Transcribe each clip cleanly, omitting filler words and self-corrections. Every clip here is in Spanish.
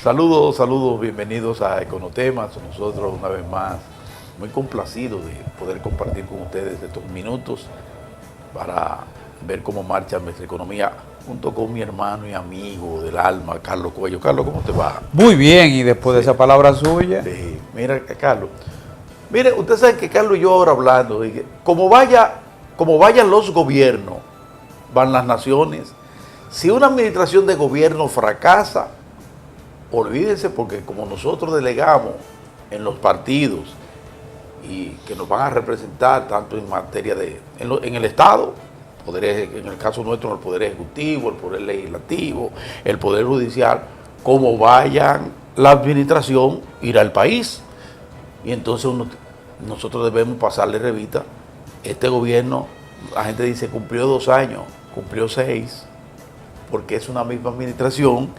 Saludos, saludos, bienvenidos a Econotemas. Nosotros una vez más muy complacidos de poder compartir con ustedes estos minutos para ver cómo marcha nuestra economía junto con mi hermano y amigo del alma, Carlos Cuello. Carlos, ¿cómo te va? Muy bien, y después de esa palabra suya. Sí, mira, Carlos. Mire, usted sabe que Carlos y yo ahora hablando, de que como vayan los gobiernos, van las naciones. Si una administración de gobierno fracasa, olvídense, porque como nosotros delegamos en los partidos y que nos van a representar tanto en materia en el Estado, en el caso nuestro el Poder Ejecutivo, el Poder Legislativo, el Poder Judicial, como vayan la administración, irá al país. Y entonces nosotros debemos pasarle revista. Este gobierno, la gente dice, cumplió 2 años, cumplió 6, porque es una misma administración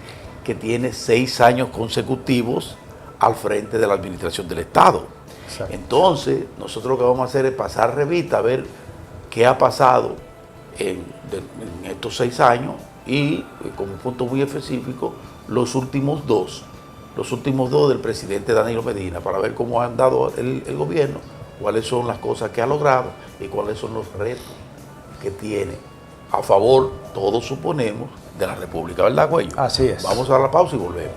que tiene 6 años consecutivos al frente de la administración del Estado. Exacto. Entonces, nosotros lo que vamos a hacer es pasar revista, a ver qué ha pasado en estos 6 años y, como un punto muy específico, los últimos dos del presidente Danilo Medina, para ver cómo ha andado el gobierno, cuáles son las cosas que ha logrado y cuáles son los retos que tiene a favor, todos suponemos, de la República, ¿verdad, Cuello? Así es. Vamos a la pausa y volvemos.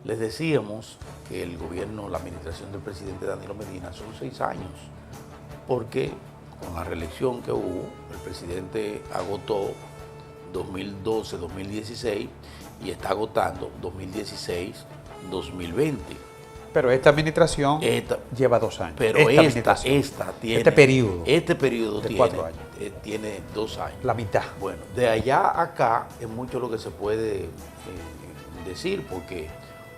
Decíamos que el gobierno, la administración del presidente Danilo Medina son 6 años, porque con la reelección que hubo, el presidente agotó 2012-2016 y está agotando 2016-2020. Pero esta administración lleva 2 años. Pero este periodo tiene 4 años. Tiene 2 años. La mitad. Bueno, de allá a acá es mucho lo que se puede decir, porque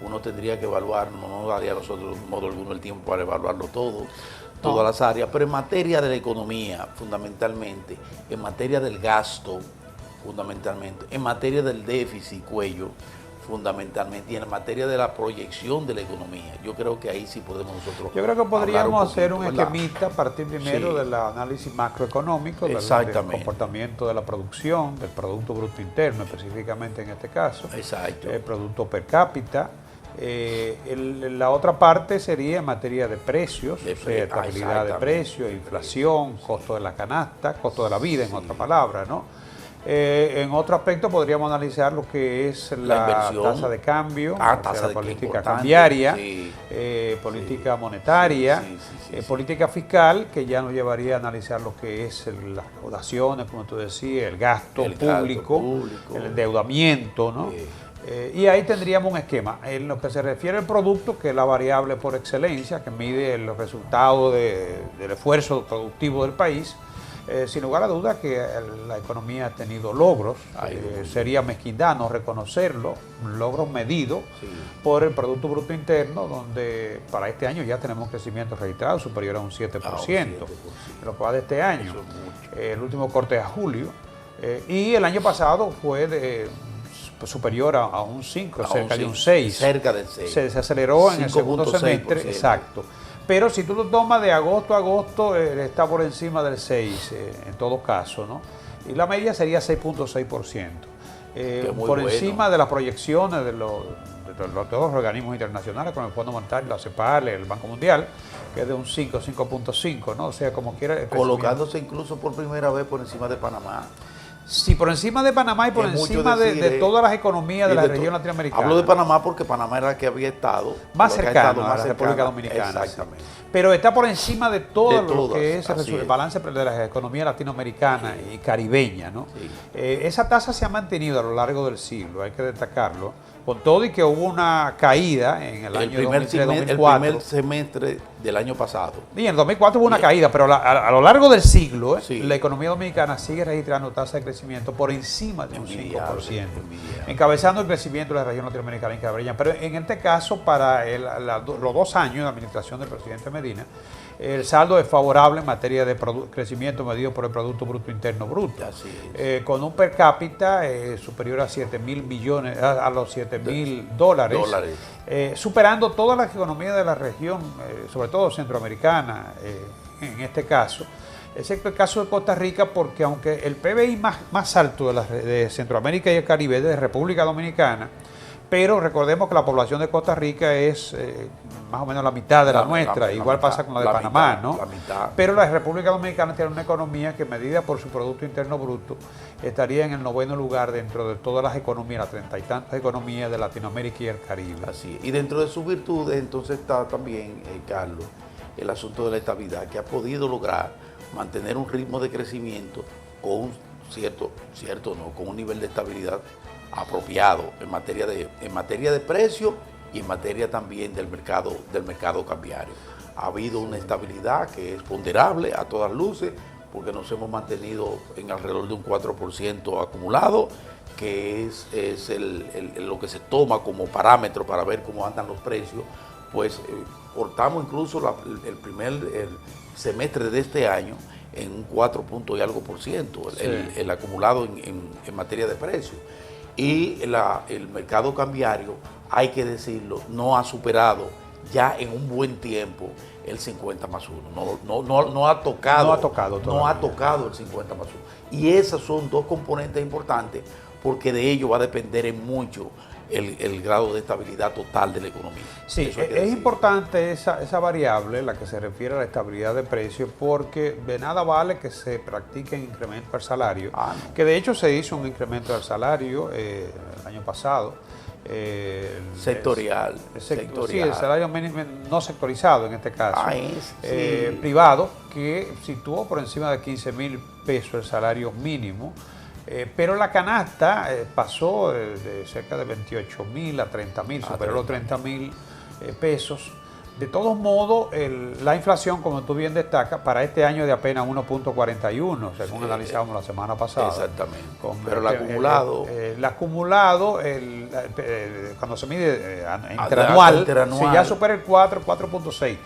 uno tendría que evaluar, no daría a nosotros de modo alguno el tiempo para evaluarlo todo, todas las áreas, pero en materia de la economía, fundamentalmente, en materia del gasto, fundamentalmente, en materia del déficit, Cuello, fundamentalmente, y en materia de la proyección de la economía. Yo creo que ahí sí podemos nosotros. Yo creo que podríamos hacer un esquemita, partir primero del análisis macroeconómico, del comportamiento de la producción, del Producto Bruto Interno, específicamente en este caso, el Producto Per Cápita. La otra parte sería en materia de precios, estabilidad de precios, inflación, costo de la canasta, costo de la vida, en otra palabra, ¿no? En otro aspecto podríamos analizar lo que es la tasa de cambio, la política cambiaria, política monetaria, política fiscal, que ya nos llevaría a analizar lo que es las recaudaciones, como tú decías, el gasto público, el endeudamiento, ¿no? Y ahí tendríamos un esquema. En lo que se refiere al producto, que es la variable por excelencia, que mide los resultados del esfuerzo productivo del país, sin lugar a dudas que la economía ha tenido logros. Sería mezquindad no reconocerlo, logros medidos por el Producto Bruto Interno, donde para este año ya tenemos crecimiento registrado superior a un 7%, en lo cual de este año, el último corte es a julio, y el año pasado fue superior a un 5, cerca de un 6. Cerca del 6. Se aceleró en el segundo semestre, exacto. Pero si tú lo tomas de agosto a agosto, está por encima del 6 en todo caso, ¿no? Y la media sería 6.6%. Por encima de las proyecciones de todos los organismos internacionales, como el Fondo Monetario, la CEPAL, el Banco Mundial, que es de un 5, 5.5, ¿no? O sea, como quiera. Colocándose incluso por primera vez por encima de Panamá. Sí, por encima de Panamá y por encima de todas las economías de la región latinoamericana. Hablo de Panamá porque Panamá era la que había estado más cercano a la República Dominicana. Exactamente. Sí. Pero está por encima de todo lo que es el balance de la economía latinoamericana y caribeña, ¿no? Sí. Esa tasa se ha mantenido a lo largo del siglo, hay que destacarlo, con todo y que hubo una caída en el año 2003-2004. El primer semestre del año pasado. Y en el 2004 hubo una caída, pero a lo largo del siglo, la economía dominicana sigue registrando tasa de crecimiento por encima de un 5%, encabezando el crecimiento de la región latinoamericana y caribeña. Pero en este caso, para los 2 años de administración del presidente Medina, el saldo es favorable en materia de crecimiento medido por el Producto Bruto Interno Bruto, con un per cápita superior a 7.000 millones, a los $7.000, superando todas las economías de la región, sobre todo centroamericana, en este caso, excepto el caso de Costa Rica, porque aunque el PBI más alto de Centroamérica y el Caribe es de República Dominicana, pero recordemos que la población de Costa Rica es más o menos la mitad de la nuestra, igual pasa con la de Panamá, ¿no? Pero la República Dominicana tiene una economía que, medida por su Producto Interno Bruto, estaría en el 9º lugar dentro de todas las economías, las 30 y tantas economías de Latinoamérica y el Caribe. Así es. Y dentro de sus virtudes, entonces está también, Carlos, el asunto de la estabilidad, que ha podido lograr mantener un ritmo de crecimiento con con un nivel de estabilidad apropiado en materia de precio y en materia también del mercado cambiario. Ha habido una estabilidad que es ponderable a todas luces, porque nos hemos mantenido en alrededor de un 4% acumulado, que es lo que se toma como parámetro para ver cómo andan los precios. Pues cortamos incluso el primer semestre de este año en un 4 punto y algo por ciento, el acumulado en materia de precios. Y el mercado cambiario, hay que decirlo, no ha superado ya en un buen tiempo el 50+1. No ha tocado el 50+1. Y esas son 2 componentes importantes, porque de ello va a depender en mucho el grado de estabilidad total de la economía. Sí, es importante esa variable, la que se refiere a la estabilidad de precios, porque de nada vale que se practique incremento al salario, que de hecho se hizo un incremento al salario el año pasado. Sectorial. Sí, el salario mínimo no sectorizado en este caso, privado, que situó por encima de 15.000 pesos el salario mínimo. Pero la canasta pasó de cerca de 28.000 a 30.000, superó los 30.000 pesos. De todos modos, la inflación, como tú bien destacas, para este año es de apenas 1.41, según analizamos la semana pasada. Exactamente. Pero el acumulado... El acumulado, cuando se mide interanual, si ya supera el 4.6.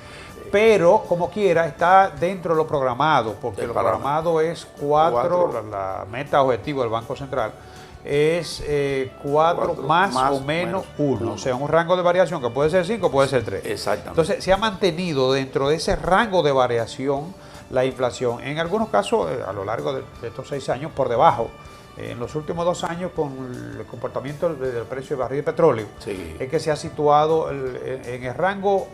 Pero, como quiera, está dentro de lo programado, porque lo programado es 4, la meta objetivo del Banco Central es 4 más o menos 1, o sea, un rango de variación que puede ser 5, puede ser 3. Exactamente. Entonces, se ha mantenido dentro de ese rango de variación la inflación, en algunos casos, a lo largo de estos 6 años, por debajo. En los últimos 2 años, con el comportamiento del precio del barril de petróleo, es que se ha situado en el rango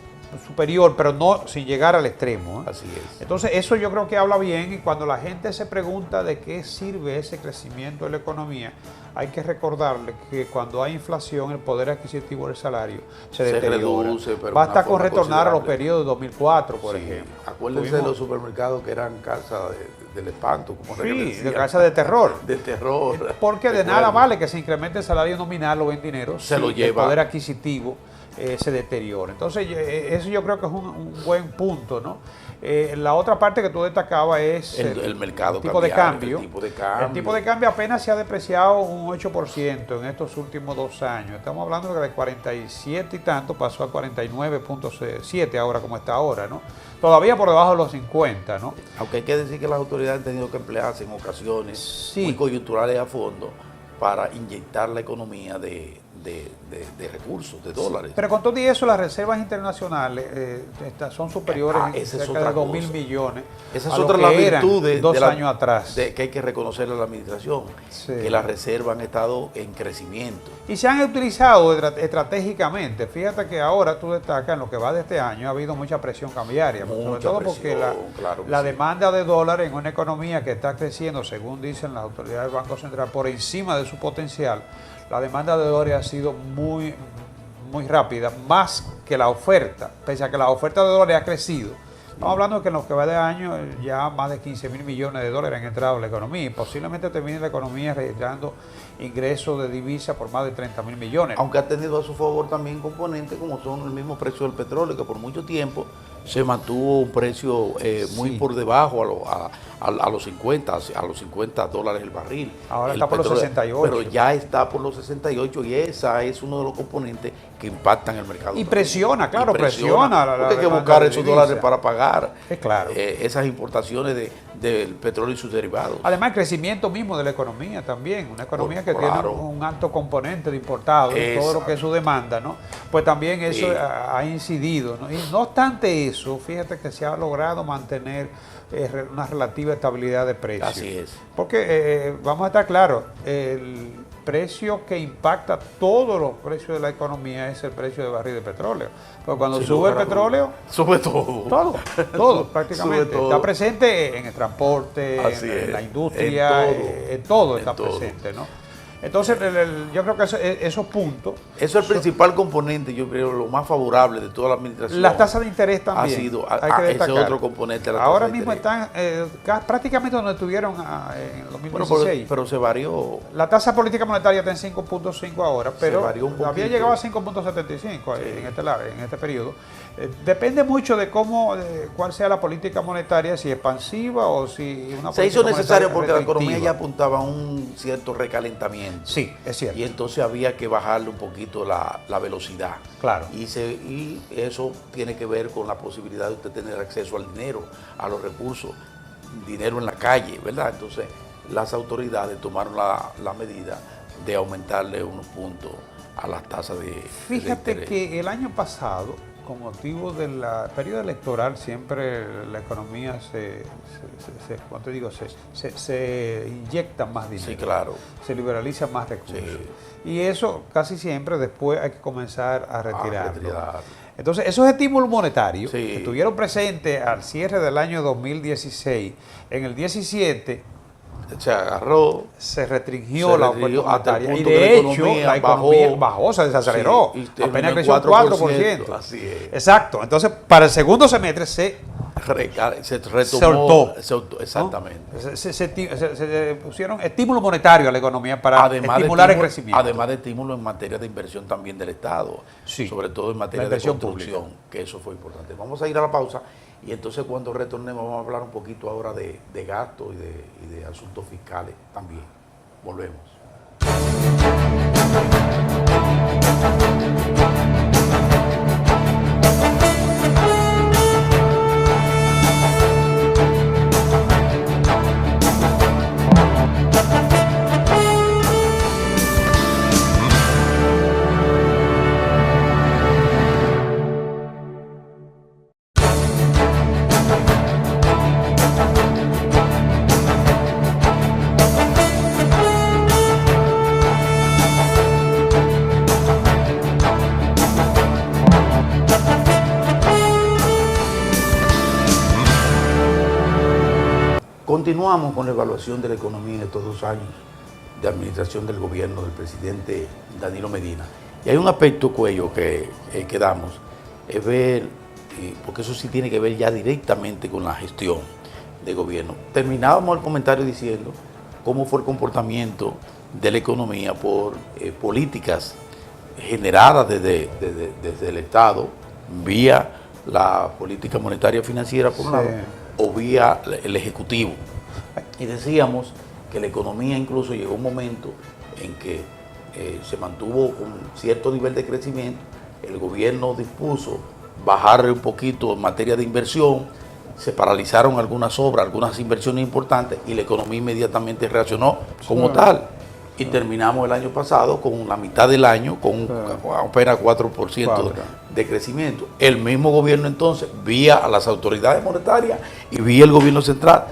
superior, pero no sin llegar al extremo. Así es. Entonces, eso yo creo que habla bien, y cuando la gente se pregunta de qué sirve ese crecimiento de la economía, hay que recordarle que cuando hay inflación, el poder adquisitivo del salario se deteriora. Basta con retornar a los periodos de 2004, por ejemplo. Acuérdense de los supermercados que eran casa del espanto, como de casa de terror. De terror. Porque de nada vale que se incremente el salario nominal o en dinero, se lo lleva. El poder adquisitivo se deteriora. Entonces, eso yo creo que es un buen punto, ¿no? La otra parte que tú destacabas es el mercado tipo de cambio. El tipo de cambio. El tipo de cambio apenas se ha depreciado un 8% en estos últimos 2 años. Estamos hablando de 47 y tanto pasó a 49.7 ahora, como está ahora, ¿no? Todavía por debajo de los 50, ¿no? Aunque hay que decir que las autoridades han tenido que emplearse en ocasiones muy coyunturales a fondo para inyectar la economía de recursos, de dólares. Pero con todo y eso, las reservas internacionales son superiores en cerca de 2.000 millones. Esa es otra la virtud de 2 años atrás. Que hay que reconocerle a la administración, que las reservas han estado en crecimiento. Y se han utilizado estratégicamente. Fíjate que ahora tú destacas, en lo que va de este año, ha habido mucha presión cambiaria. Sobre todo porque la demanda de dólares en una economía que está creciendo, según dicen las autoridades del Banco Central, por encima de su potencial. La demanda de dólares ha sido muy rápida, más que la oferta, pese a que la oferta de dólares ha crecido. Estamos hablando de que en lo que va de año ya más de 15.000 millones de dólares han entrado en la economía y posiblemente termine la economía registrando ingresos de divisa por más de 30.000 millones. Aunque ha tenido a su favor también componentes como son el mismo precio del petróleo, que por mucho tiempo se mantuvo un precio muy por debajo a los 50 dólares el barril. Ahora está por los 68. Pero ya está por los 68 y esa es uno de los componentes que impactan el mercado. Y presiona, claro, presiona. Porque hay que buscar esos dólares para pagar claro. Esas importaciones del petróleo y sus derivados. Además, el crecimiento mismo de la economía también, una economía que tiene un alto componente de importados, todo lo que es su demanda, ¿no? Pues también eso ha incidido, ¿no? Y no obstante eso, fíjate que se ha logrado mantener una relativa estabilidad de precios. Así es. Porque vamos a estar claros, el precio que impacta todos los precios de la economía es el precio del barril de petróleo. Porque cuando sube el petróleo, sube todo. Todo prácticamente. Todo. Está presente en el transporte, en la industria, en todo está presente, ¿no? Entonces, yo creo que esos puntos... Eso es el principal componente, yo creo, lo más favorable de toda la administración. Las tasas de interés también. Ha sido, ese otro componente de la ahora mismo están prácticamente donde estuvieron en el 2016. Pero se varió. La tasa política monetaria está en 5.5 ahora, pero había llegado a 5.75 en este periodo. Depende mucho de cuál sea la política monetaria, si expansiva o si una política se hizo necesario porque la restrictiva. economía ya apuntaba a un cierto recalentamiento. Sí, es cierto. Y entonces había que bajarle un poquito la velocidad. Claro. Y eso tiene que ver con la posibilidad de usted tener acceso al dinero, a los recursos, dinero en la calle, ¿verdad? Entonces las autoridades tomaron la medida de aumentarle unos puntos a las tasas de Fíjate que el año pasado, con motivo del periodo electoral, siempre la economía se inyecta más dinero. Sí, claro. Se liberaliza más recursos. Sí. Y eso casi siempre después hay que comenzar a retirarlo. Entonces, esos estímulos monetarios que estuvieron presentes al cierre del año 2016, en el 17 se agarró, se restringió la oferta monetaria y de hecho la economía bajó, se desaceleró, apenas creció un 4%. Así es. Exacto, entonces para el segundo semestre se retomó, soltó. Exactamente. ¿No? Se pusieron estímulos monetarios a la economía para estimular el crecimiento. Además de estímulos en materia de inversión también del Estado, sobre todo en materia de construcción, pública, que eso fue importante. Vamos a ir a la pausa y entonces cuando retornemos vamos a hablar un poquito ahora de gastos y de asuntos fiscales también. Volvemos. Continuamos con la evaluación de la economía en estos 2 años de administración del gobierno del presidente Danilo Medina. Y hay un aspecto, Cuello, que damos, es ver, porque eso sí tiene que ver ya directamente con la gestión de gobierno. Terminábamos el comentario diciendo cómo fue el comportamiento de la economía por políticas generadas desde el Estado, vía la política monetaria financiera por un lado, o vía el Ejecutivo. Y decíamos que la economía incluso llegó un momento en que se mantuvo con cierto nivel de crecimiento, el gobierno dispuso bajarle un poquito en materia de inversión, se paralizaron algunas obras, algunas inversiones importantes y la economía inmediatamente reaccionó como tal. Y terminamos el año pasado con la mitad del año con apenas 4% de crecimiento. El mismo gobierno entonces, vía a las autoridades monetarias y vía el gobierno central,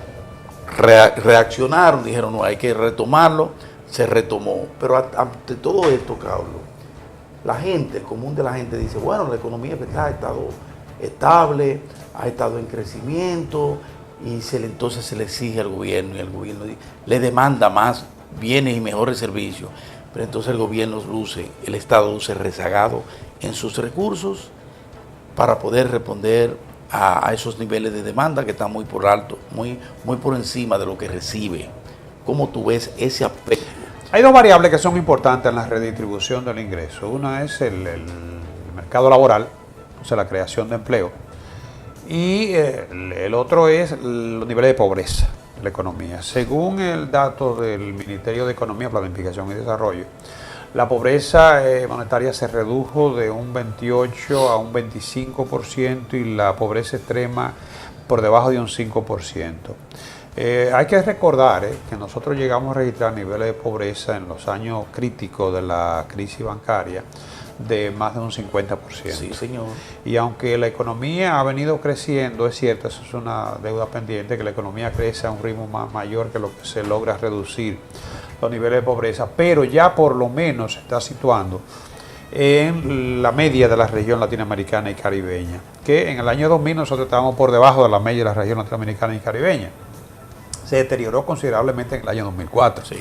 reaccionaron, dijeron no, hay que retomarlo, se retomó. Pero ante todo esto, Carlos, la gente, el común de la gente dice, bueno, la economía ha estado estable, ha estado en crecimiento y entonces se le exige al gobierno y el gobierno le demanda más bienes y mejores servicios, pero entonces el gobierno el Estado luce rezagado en sus recursos para poder responder a esos niveles de demanda que están muy por alto, muy por encima de lo que recibe. ¿Cómo tú ves ese aspecto? Hay dos variables que son importantes en la redistribución del ingreso. Una es el mercado laboral, o sea, la creación de empleo, y el otro es los niveles de pobreza de la economía. Según el dato del Ministerio de Economía, Planificación y Desarrollo, la pobreza monetaria se redujo de un 28 a un 25% y la pobreza extrema por debajo de un 5%. Hay que recordar que nosotros llegamos a registrar niveles de pobreza en los años críticos de la crisis bancaria de más de un 50%. Sí, señor. Y aunque la economía ha venido creciendo, es cierto, eso es una deuda pendiente, que la economía crece a un ritmo más mayor que lo que se logra reducir los niveles de pobreza, pero ya por lo menos se está situando en la media de la región latinoamericana y caribeña, que en el año 2000 nosotros estábamos por debajo de la media de la región latinoamericana y caribeña. Se deterioró considerablemente en el año 2004. Sí.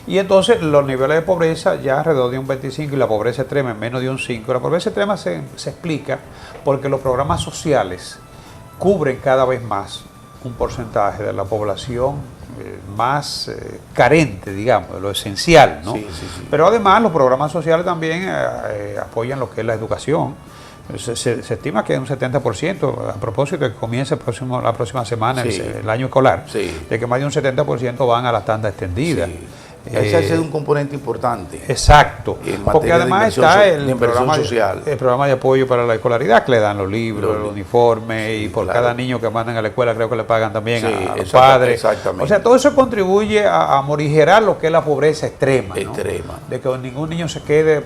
Y entonces los niveles de pobreza ya alrededor de un 25 y la pobreza extrema en menos de un 5. La pobreza extrema se explica porque los programas sociales cubren cada vez más un porcentaje de la población más carente, digamos, de lo esencial, ¿no? Sí. Pero además los programas sociales también apoyan lo que es la educación. Se estima que un 70%, a propósito de que comienza la próxima semana el año escolar, de que más de un 70% van a la tanda extendida. Sí. Ese es un componente importante. Exacto. Porque además está el programa de apoyo para la escolaridad, que le dan los libros, los uniformes, y por cada niño que mandan a la escuela creo que le pagan también a los padres. Exactamente. O sea, todo eso contribuye a morigerar lo que es la pobreza extrema. Extrema. ¿No? De que ningún niño se quede,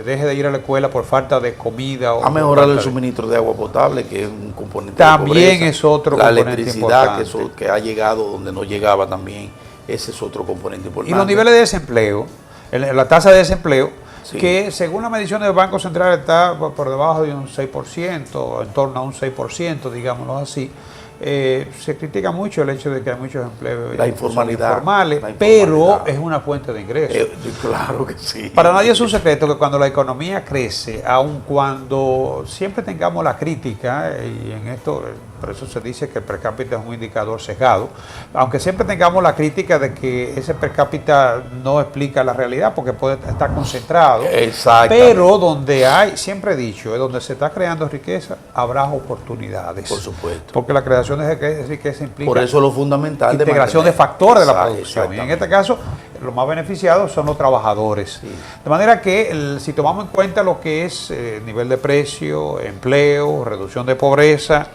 deje de ir a la escuela por falta de comida. A mejorar el suministro de agua potable, que es un componente también de pobreza. Es otro la componente electricidad que ha llegado donde no llegaba también. Ese es otro componente importante. Y los niveles de desempleo, la tasa de desempleo, que según la medición del Banco Central está por debajo de un 6%, en torno a un 6%, digámoslo así. Se critica mucho el hecho de que hay muchos empleos informales, pero es una fuente de ingresos. Claro que sí. Para nadie es un secreto que cuando la economía crece, aun cuando siempre tengamos la crítica, y en esto, por eso se dice que el per cápita es un indicador sesgado, aunque siempre tengamos la crítica de que ese per cápita no explica la realidad porque puede estar concentrado, pero donde hay, siempre he dicho, donde se está creando riqueza, habrá oportunidades. Por supuesto. Porque la creación de riqueza implica por eso lo fundamental integración de factores de la producción. Y en este caso, los más beneficiados son los trabajadores. Sí. De manera que si tomamos en cuenta lo que es nivel de precio, empleo, reducción de pobreza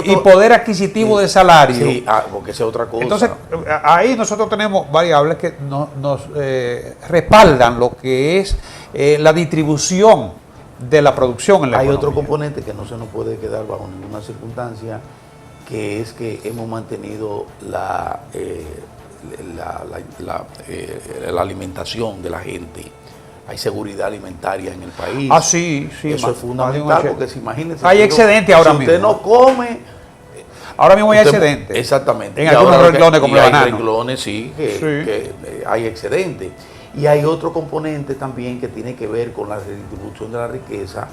y poder adquisitivo de salario. Sí, porque esa es otra cosa. Entonces, ahí nosotros tenemos variables que nos respaldan lo que es la distribución de la producción en la economía. Hay otro componente que no se nos puede quedar bajo ninguna circunstancia, que es que hemos mantenido la alimentación de la gente. Hay seguridad alimentaria en el país. Sí. Eso es fundamental, porque si imagínense. Hay excedente ahora mismo. Si usted no come. Ahora mismo hay excedente. Exactamente. En algunos renglones como el banano. Hay renglones, que hay excedente. Y hay otro componente también que tiene que ver con la redistribución de la riqueza,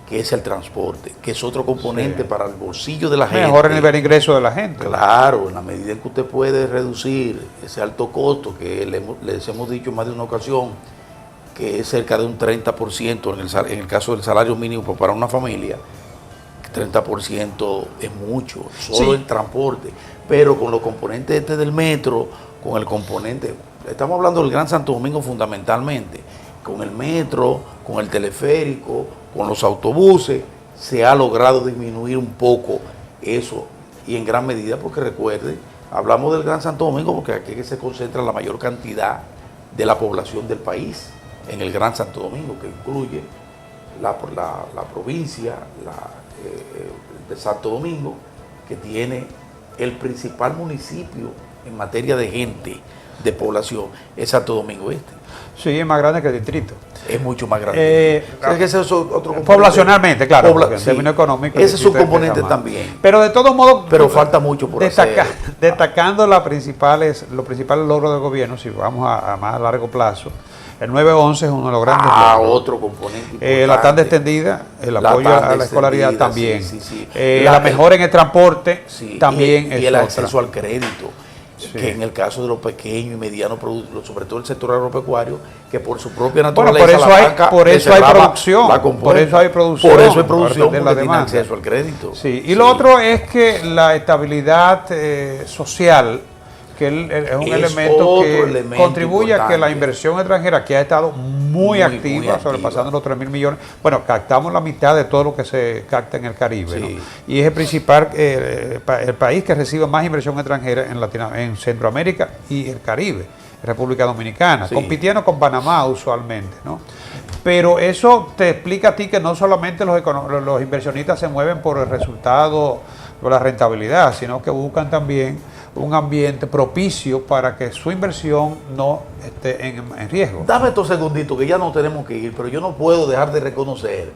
que es el transporte, que es otro componente para el bolsillo de la gente. Mejor el nivel de ingreso de la gente. Claro, en la medida en que usted puede reducir ese alto costo, que les hemos dicho en más de una ocasión, que es cerca de un 30% en el caso del salario mínimo para una familia, 30% es mucho, solo en transporte, pero con los componentes del metro, con el componente, estamos hablando del Gran Santo Domingo fundamentalmente, con el metro, con el teleférico, con los autobuses, se ha logrado disminuir un poco eso, y en gran medida porque recuerde, hablamos del Gran Santo Domingo porque aquí es que se concentra la mayor cantidad de la población del país en el Gran Santo Domingo, que incluye la provincia de Santo Domingo, que tiene el principal municipio en materia de gente, de población, es Santo Domingo Este. Sí, es más grande que el distrito. Es mucho más grande. Que ese es otro poblacionalmente, claro, en términos económicos. Ese es un componente también. Pero de todos modos, pero falta mucho por hacer. Destacando los principales logros del gobierno, si vamos a más largo plazo, el 911 es uno de los grandes logros. Otro componente importante. La tanda extendida, el apoyo a la escolaridad también. Sí. La mejora en el transporte también y el acceso al crédito. Sí. Que en el caso de los pequeños y medianos productores, sobre todo el sector agropecuario, que por su propia naturaleza por eso hay producción, por eso hay producción porque tiene acceso al crédito. Sí. Y lo otro es que la estabilidad social, que es un elemento que contribuye a que la inversión extranjera, que ha estado muy activa, sobrepasando los 3.000 millones, bueno, captamos la mitad de todo lo que se capta en el Caribe, ¿no? Y es el principal, el país que recibe más inversión extranjera en Centroamérica y el Caribe, República Dominicana, compitiendo con Panamá usualmente, ¿no? Pero eso te explica a ti que no solamente los inversionistas se mueven por el resultado, por la rentabilidad, sino que buscan también un ambiente propicio para que su inversión no esté en riesgo. Dame estos segunditos que ya no tenemos que ir, pero yo no puedo dejar de reconocer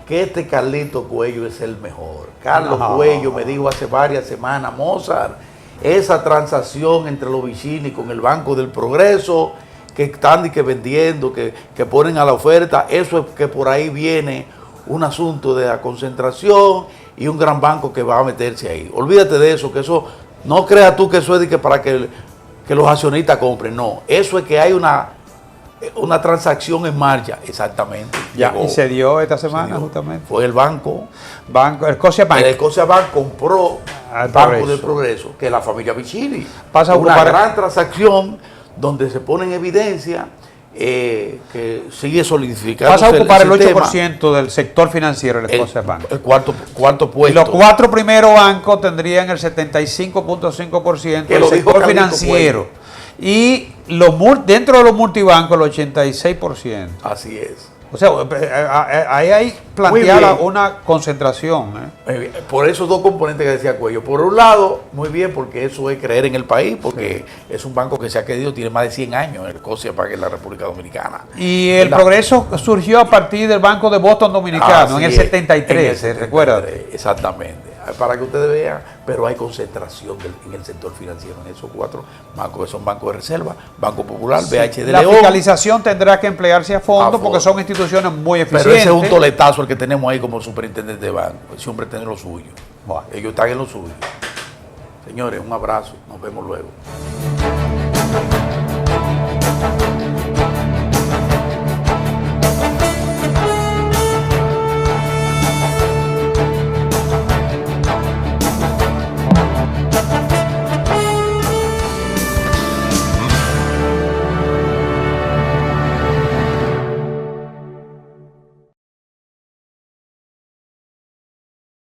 que este Carlito Cuello es el mejor. Carlos Cuello me dijo hace varias semanas, Mozart, esa transacción entre los Vicini con el Banco del Progreso, que están vendiendo, que ponen a la oferta, eso es que por ahí viene un asunto de la concentración y un gran banco que va a meterse ahí. Olvídate de eso, que eso... No creas tú que eso es para que los accionistas compren, no. Eso es que hay una transacción en marcha, exactamente. Y se dio esta semana justamente. Fue el banco, el Scotiabank. El Scotiabank compró el Banco del Progreso, que es la familia Vicini. Pasa a una gran transacción donde se pone en evidencia que sigue solidificando. Pasa a ocupar el 8% del sector financiero del Scotiabank. El cuarto puesto. Y los 4 primeros bancos tendrían el 75.5% del sector financiero. Y dentro de los multibancos el 86%. Así es. O sea, ahí hay planteada una concentración. Por esos dos componentes que decía Cuello. Por un lado, muy bien, porque eso es creer en el país, porque es un banco que se ha querido, tiene más de 100 años, el Scotiabank en la República Dominicana. Y el Progreso surgió a partir del Banco de Boston Dominicano, en el 73, ¿recuerda? Exactamente. Para que ustedes vean, pero hay concentración en el sector financiero, en esos 4 bancos que son Banco de Reserva, Banco Popular, BHD La fiscalización tendrá que emplearse a fondo porque son instituciones muy eficientes. Pero ese es un toletazo el que tenemos ahí como superintendente de banco. Ese hombre tiene lo suyo. Ellos están en lo suyo. Señores, un abrazo. Nos vemos luego.